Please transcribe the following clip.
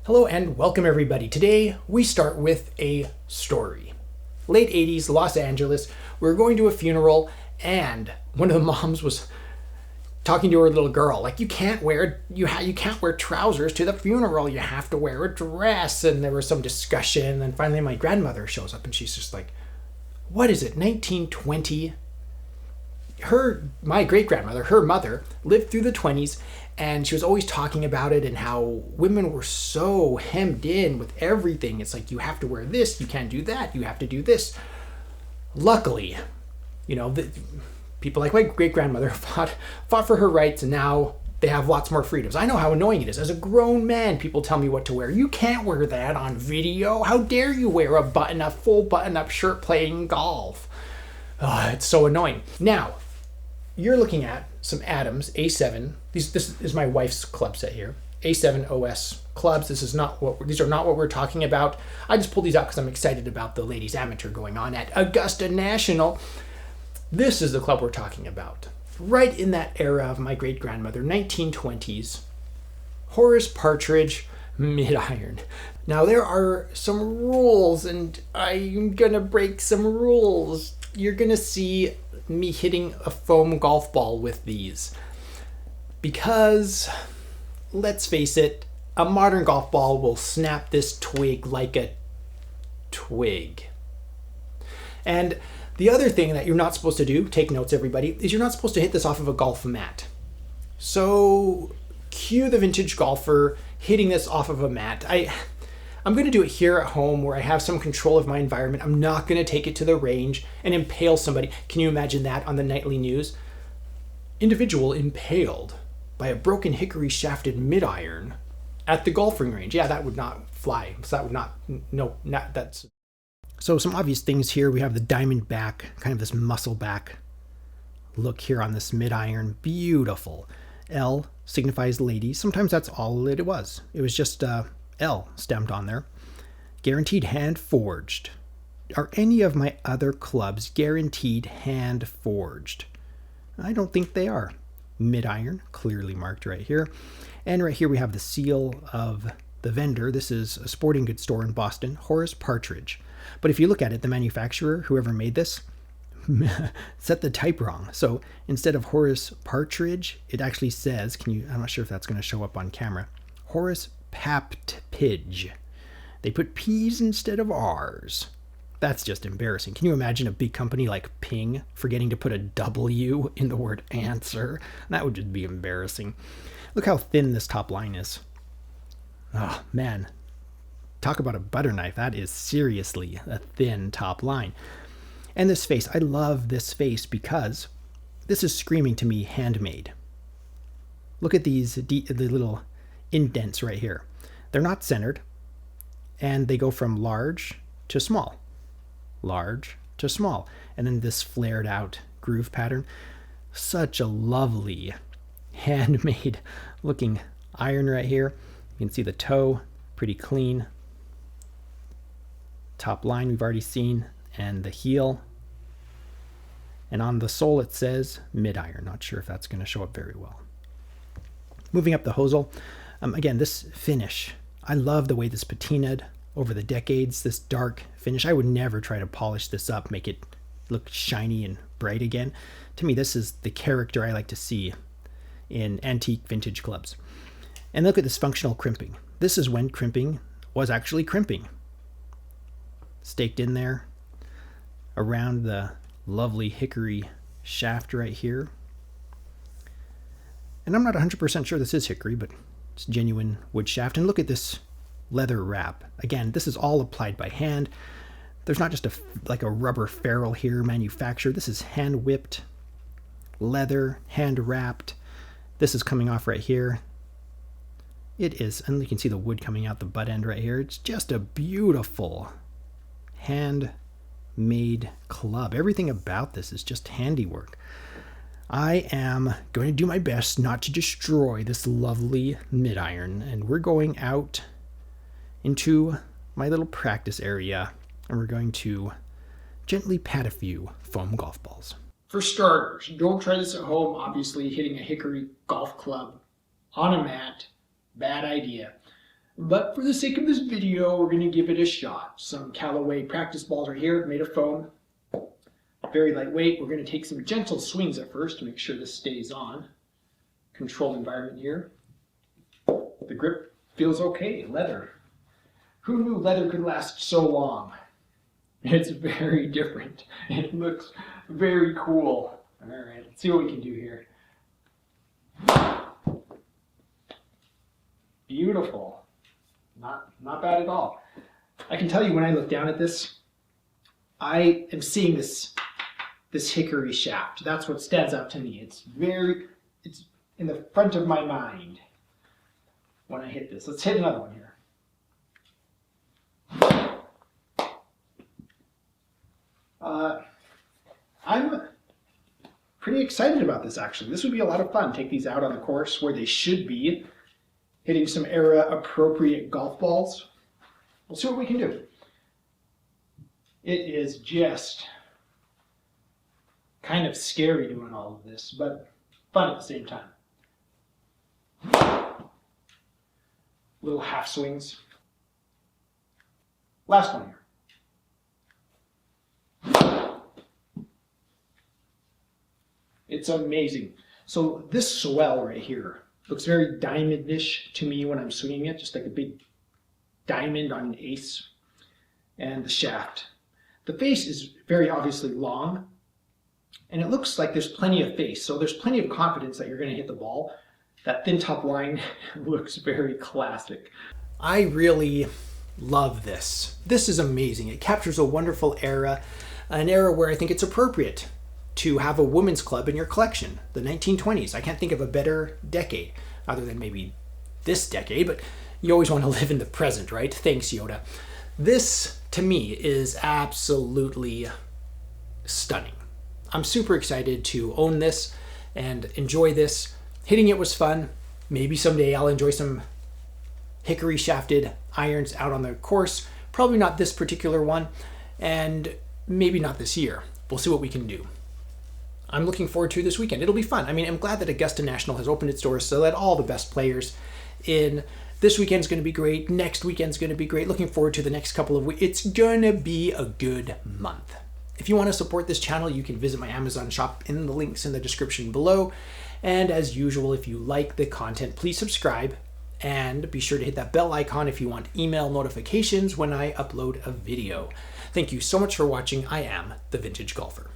Hello and welcome everybody. Today we start with a story. Late 80s, Los Angeles. We were going to a funeral and one of the moms was talking to her little girl like, you can't wear trousers to the funeral. You have to wear a dress. And there was some discussion, and finally my grandmother shows up and she's just like, what is it, 1920? My great-grandmother, her mother, lived through the 20s, and she was always talking about it and how women were so hemmed in with everything. It's like, you have to wear this, you can't do that, you have to do this. Luckily, people like my great-grandmother fought for her rights, and now they have lots more freedoms. I know how annoying it is. As a grown man, people tell me what to wear. You can't wear that on video. How dare you wear a full button-up shirt playing golf? Oh, it's so annoying. Now, you're looking at some Adams A7. This is my wife's club set here. A7 OS clubs. These are not what we're talking about. I just pulled these out because I'm excited about the ladies amateur going on at Augusta National. This is the club we're talking about. Right in that era of my great-grandmother, 1920s. Horace Partridge mid-iron. Now there are some rules, and I'm gonna break some rules. You're gonna see me hitting a foam golf ball with these. Because, let's face it, a modern golf ball will snap this twig like a twig. And the other thing that you're not supposed to do, take notes everybody, is you're not supposed to hit this off of a golf mat. So, cue the vintage golfer hitting this off of a mat. I'm going to do it here at home where I have some control of my environment. I'm not going to take it to the range and impale somebody. Can you imagine that on the nightly news? Individual impaled by a broken hickory shafted mid-iron at the golfing range. Yeah, that would not fly. So some obvious things here. We have the diamond back, kind of this muscle back look here on this mid-iron. Beautiful. L signifies ladies. Sometimes that's all it was. It was just L stamped on there. Guaranteed hand forged. Are any of my other clubs guaranteed hand forged? I don't think they are. Mid-iron, clearly marked right here. And right here we have the seal of the vendor. This is a sporting goods store in Boston, Horace Partridge. But if you look at it, the manufacturer, whoever made this, set the type wrong. So instead of Horace Partridge, it actually says, I'm not sure if that's going to show up on camera, Horace Partridge. They put P's instead of R's. That's just embarrassing. Can you imagine a big company like Ping forgetting to put a W in the word answer? That would just be embarrassing. Look how thin this top line is. Oh, man. Talk about a butter knife. That is seriously a thin top line. And this face. I love this face because this is screaming to me handmade. Look at the little indents right here. They're not centered, and they go from large to small. Large to small. And then this flared out groove pattern. Such a lovely handmade looking iron right here. You can see the toe, pretty clean. Top line we've already seen, and the heel. And on the sole it says mid-iron. Not sure if that's going to show up very well. Moving up the hosel. Again, this finish. I love the way this patinaed over the decades, this dark finish. I would never try to polish this up, make it look shiny and bright again. To me, this is the character I like to see in antique vintage clubs. And look at this functional crimping. This is when crimping was actually crimping. Staked in there around the lovely hickory shaft right here. And I'm not 100% sure this is hickory, but it's genuine wood shaft. And look at this leather wrap. Again, this is all applied by hand. There's not just a rubber ferrule here manufactured. This is hand whipped leather, hand wrapped. This is coming off right here. It is, and you can see the wood coming out the butt end right here. It's just a beautiful handmade club. Everything about this is just handiwork. I am going to do my best not to destroy this lovely mid-iron, and we're going out into my little practice area, and we're going to gently pat a few foam golf balls. For starters, don't try this at home. Obviously, hitting a hickory golf club on a mat, bad idea. But for the sake of this video, we're going to give it a shot. Some Callaway practice balls are here, made of foam. Very lightweight. We're going to take some gentle swings at first to make sure this stays on. Controlled environment here. The grip feels okay. Leather. Who knew leather could last so long? It's very different. It looks very cool. All right, let's see what we can do here. Beautiful. Not bad at all. I can tell you when I look down at this, I am seeing this hickory shaft. That's what stands out to me. It's in the front of my mind when I hit this. Let's hit another one here. I'm pretty excited about this actually. This would be a lot of fun. Take these out on the course where they should be, hitting some era appropriate golf balls. We'll see what we can do. It is just kind of scary doing all of this, but fun at the same time. Little half swings. Last one here. It's amazing. So this swell right here looks very diamond-ish to me when I'm swinging it, just like a big diamond on an ace. And the shaft. The face is very obviously long, and it looks like there's plenty of face, so there's plenty of confidence that you're going to hit the ball. That thin top line looks very classic. I really love this. This is amazing. It captures a wonderful era, an era where I think it's appropriate to have a women's club in your collection, the 1920s. I can't think of a better decade, other than maybe this decade, but you always want to live in the present, right? Thanks, Yoda. This, to me, is absolutely stunning. I'm super excited to own this and enjoy this. Hitting it was fun. Maybe someday I'll enjoy some hickory shafted irons out on the course. Probably not this particular one, and maybe not this year. We'll see what we can do. I'm looking forward to this weekend. It'll be fun. I mean, I'm glad that Augusta National has opened its doors so that all the best players in this weekend's going to be great. Next weekend's going to be great. Looking forward to the next couple of weeks. It's going to be a good month. If you want to support this channel, you can visit my Amazon shop in the links in the description below. And as usual, if you like the content, please subscribe and be sure to hit that bell icon if you want email notifications when I upload a video. Thank you so much for watching. I am the Vintage Golfer.